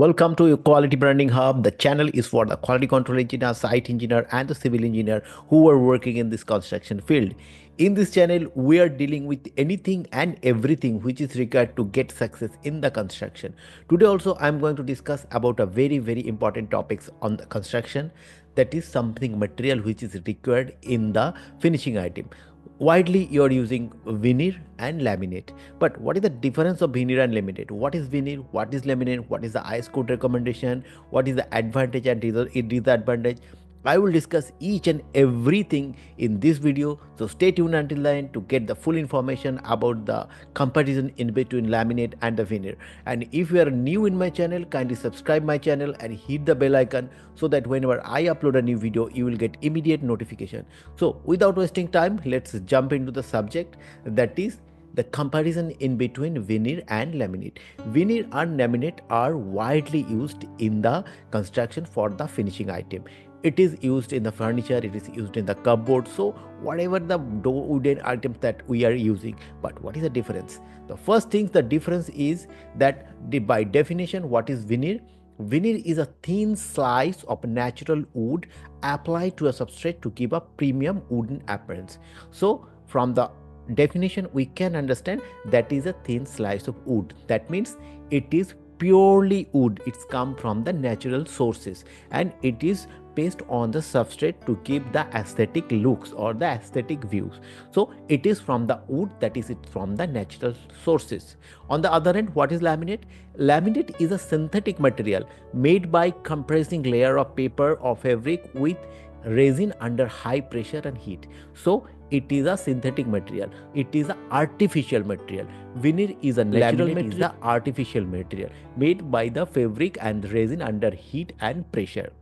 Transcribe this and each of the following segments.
Welcome to your Quality Branding Hub. The channel is for the quality control engineer, site engineer, and the civil engineer who are working in this construction field. In this channel, we are dealing with anything and everything which is required to get success in the construction. Today also, I am going to discuss about a very important topics on the construction. That is something material which is required in the finishing item. Widely you're using veneer and laminate, but what is the difference of veneer and laminate? What is veneer, what is laminate, what is the IS code recommendation, what is the advantage and disadvantage? I will discuss each and everything in this video, so stay tuned until the end to get the full information about the comparison in between laminate and the veneer. And if you are new in my channel, kindly subscribe my channel and hit the bell icon so that whenever I upload a new video, you will get immediate notification. So without wasting time, let's jump into the subject, that is the comparison in between veneer and laminate. Veneer and laminate are widely used in the construction for the finishing item. It is used in the furniture, it is used in the cupboard, so whatever the wooden items that we are using. But what is the difference? The first thing, the difference is that by definition, what is veneer? Veneer is a thin slice of natural wood applied to a substrate to give a premium wooden appearance. So from the definition we can understand that is a thin slice of wood. That means it is purely wood, it's come from the natural sources and it is based on the substrate to give the aesthetic looks or the aesthetic views. So it is from the wood, that is it from the natural sources. On the other hand, what is laminate? Laminate is a synthetic material made by compressing layer of paper or fabric with resin under high pressure and heat. So it is a synthetic material, it is an artificial material. Veneer is a natural material, is the artificial material made by the fabric and resin under heat and pressure.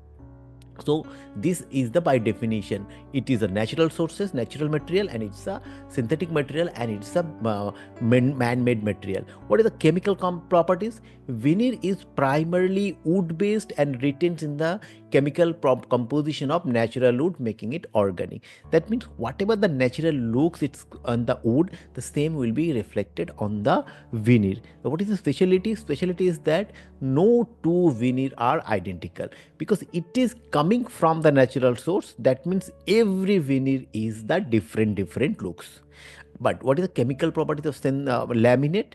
So this is the by definition, it is a natural sources, natural material, and it's a synthetic material, and it's a man-made material. What are the chemical properties? Veneer is primarily wood based and retains in the chemical composition of natural wood, making it organic. That means whatever the natural looks it's on the wood, the same will be reflected on the veneer. So what is the specialty? Specialty is that no two veneer are identical because it is coming from the natural source. That means every veneer is the different looks. But what is the chemical properties of laminate?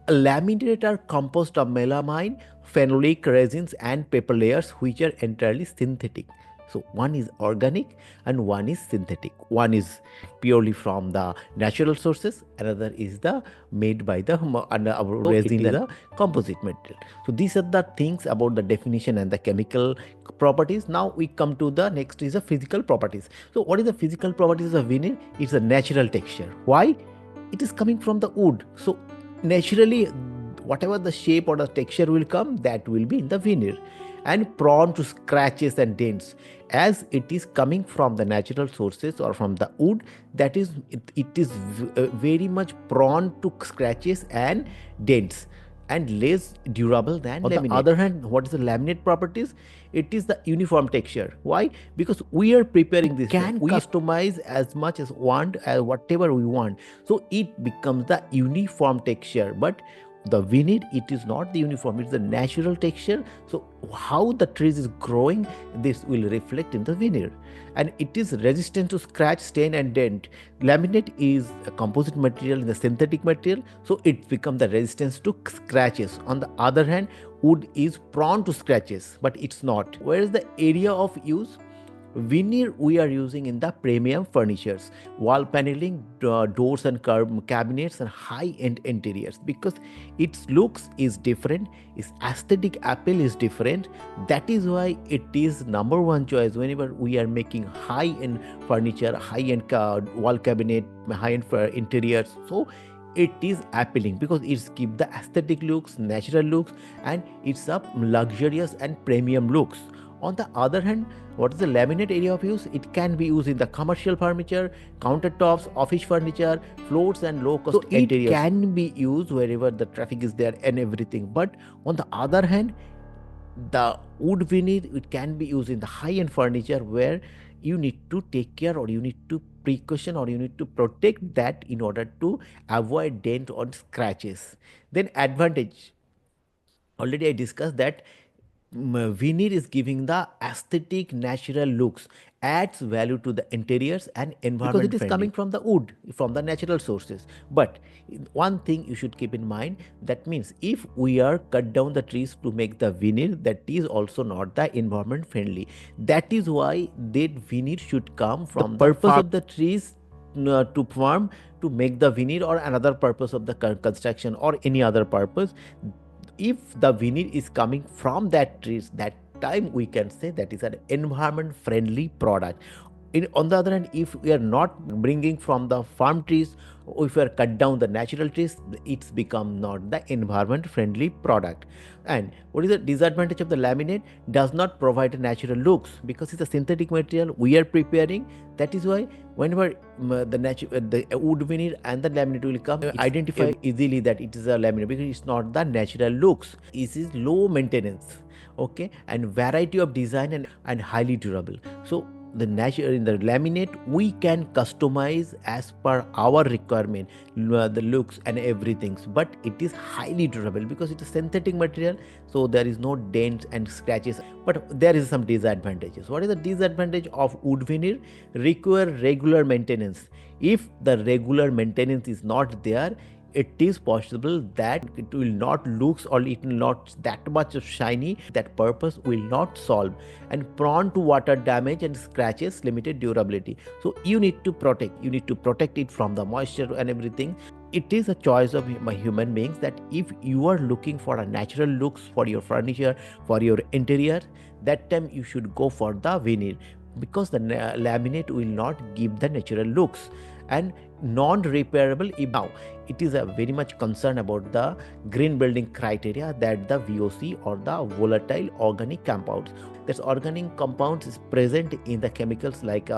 Laminate are composed of melamine, phenolic resins and paper layers which are entirely synthetic. So one is organic and one is synthetic. One is purely from the natural sources, another is the made by the resin, the composite material. So these are the things about the definition and the chemical properties. Now we come to the next is the physical properties. So what is the physical properties of veneer? It's a natural texture. Why? It is coming from the wood. So naturally whatever the shape or the texture will come, that will be in the veneer, and prone to scratches and dents as it is coming from the natural sources or from the wood. That is it is very much prone to scratches and dents and less durable than laminate. On the other hand, what is the laminate properties? It is the uniform texture. Why? Because we are preparing this, we customize as much as want as whatever we want, so it becomes the uniform texture. But the veneer, it is not the uniform, it's the natural texture. So how the trees is growing, this will reflect in the veneer, and it is resistant to scratch, stain and dent. Laminate is a composite material in the synthetic material, so it becomes the resistance to scratches. On the other hand, wood is prone to scratches, but it's not. Where is the area of use? Veneer we are using in the premium furnitures, wall paneling, doors and cabinets and high-end interiors, because its looks is different, its aesthetic appeal is different. That is why it is number one choice whenever we are making high-end furniture, high-end wall cabinet, high-end interiors. So it is appealing because it's give the aesthetic looks, natural looks, and it's a luxurious and premium looks. On the other hand, what is the laminate area of use? It can be used in the commercial furniture, countertops, office furniture, floors and low-cost interiors. It can be used wherever the traffic is there and everything. But on the other hand, the wood veneer, it can be used in the high-end furniture where you need to take care, or you need to precaution, or you need to protect that in order to avoid dent or scratches. Then advantage. Already I discussed that veneer is giving the aesthetic natural looks, adds value to the interiors and environment because it is friendly. Coming from the wood, from the natural sources. But one thing you should keep in mind, that means if we are cut down the trees to make the veneer, that is also not the environment friendly. That is why that veneer should come from the purpose of the trees to farm, to make the veneer, or another purpose of the construction or any other purpose. If the veneer is coming from that trees, that time we can say that is an environment friendly product. On the other hand, if we are not bringing from the farm trees, if we are cut down the natural trees, it's become not the environment friendly product. And what is the disadvantage of the laminate? Does not provide natural looks because it's a synthetic material we are preparing. That is why whenever the wood veneer and the laminate will come, identify easily that it is a laminate because it's not the natural looks. It is low maintenance, okay, and variety of design and highly durable. So the natural in the laminate we can customize as per our requirement, the looks and everything, but it is highly durable because it is synthetic material, so there is no dents and scratches. But there is some disadvantages. What is the disadvantage of wood veneer? Require regular maintenance. If the regular maintenance is not there, it is possible that it will not looks, or it will not that much of shiny. That purpose will not solve, and prone to water damage and scratches, limited durability. So you need to protect it from the moisture and everything. It is a choice of my human beings that if you are looking for a natural looks for your furniture, for your interior, that time you should go for the veneer, because the laminate will not give the natural looks and non-repairable. Now it is a very much concern about the green building criteria, that the VOC or the volatile organic compounds. That's organic compounds is present in the chemicals like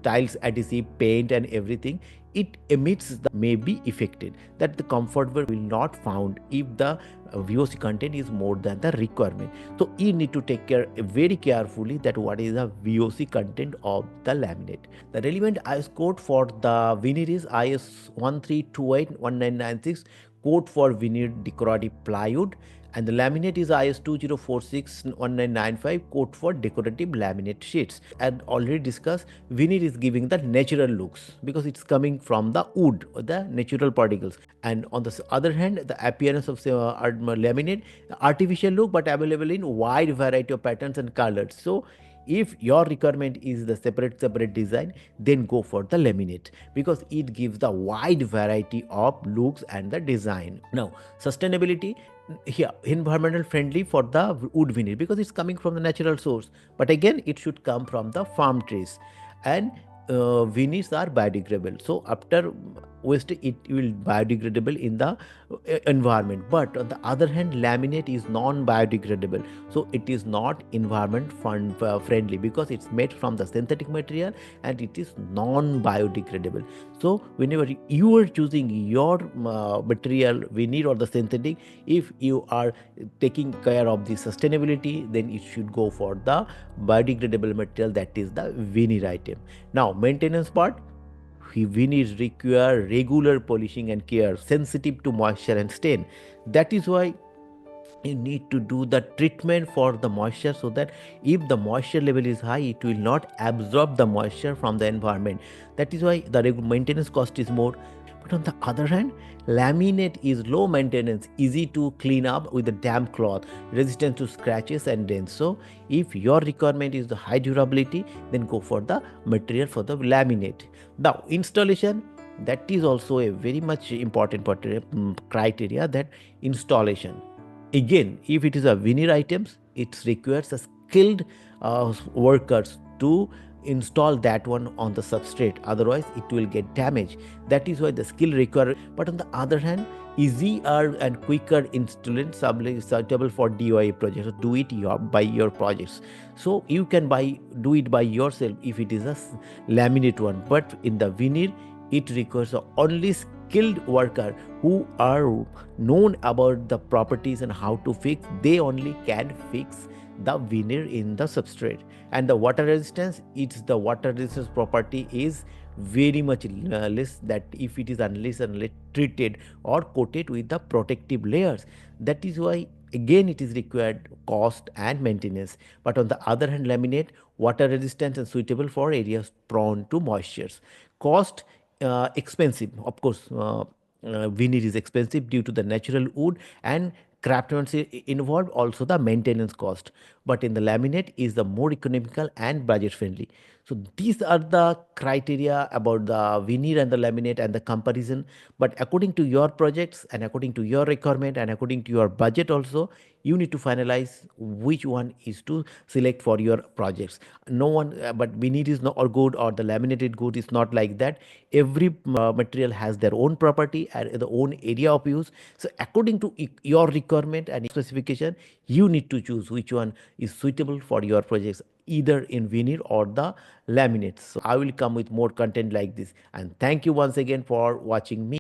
tiles, adhesive, paint and everything. It emits the may be affected, that the comfort will not found if the VOC content is more than the requirement. So you need to take care very carefully that what is the VOC content of the laminate. The relevant IS code for the veneer is IS 1328-1996, code for veneer decorative plywood, and the laminate is IS 2046-1995, code for decorative laminate sheets. And already discussed, veneer is giving the natural looks because it's coming from the wood or the natural particles. And on the other hand, the appearance of laminate, artificial look but available in wide variety of patterns and colors. So if your requirement is the separate design, then go for the laminate because it gives the wide variety of looks and the design. Now sustainability, here environmental friendly for the wood veneer because it's coming from the natural source, but again it should come from the farm trees. And veneers are biodegradable, so after waste it will biodegradable in the environment. But on the other hand, laminate is non-biodegradable, so it is not environment friendly because it's made from the synthetic material and it is non-biodegradable. So whenever you are choosing your material, veneer or the synthetic, if you are taking care of the sustainability, then it should go for the biodegradable material, that is the veneer item. Now maintenance part, veneers require regular polishing and care, sensitive to moisture and stain. That is why you need to do the treatment for the moisture, so that if the moisture level is high, it will not absorb the moisture from the environment. That is why the maintenance cost is more. But on the other hand, laminate is low maintenance, easy to clean up with a damp cloth, resistant to scratches and dents. So if your requirement is the high durability, then go for the material for the laminate. Now installation, that is also a very much important criteria, that installation. Again, if it is a veneer items, it requires a skilled workers to install that one on the substrate, otherwise it will get damaged. That is why the skill required. But on the other hand, easier and quicker installation suitable for DIY projects. So do it by your projects. So you can do it by yourself if it is a laminate one. But in the veneer, it requires only skilled worker who are known about the properties and how to fix. They only can fix the veneer in the substrate. And the water resistance, it's the water resistance property is very much less, that if it is unless treated or coated with the protective layers. That is why again it is required cost and maintenance. But on the other hand, laminate water resistant and suitable for areas prone to moistures. Cost, expensive of course. Veneer is expensive due to the natural wood and craftsmanship involved, also the maintenance cost. But in the laminate is the more economical and budget friendly. So these are the criteria about the veneer and the laminate and the comparison. But according to your projects and according to your requirement and according to your budget also, you need to finalize which one is to select for your projects. No one, but veneer is not or good or the laminated good is not like that. Every material has their own property and the own area of use. So according to your requirement and specification, you need to choose which one is suitable for your projects, either in veneer or the laminates. So I will come with more content like this. And thank you once again for watching me.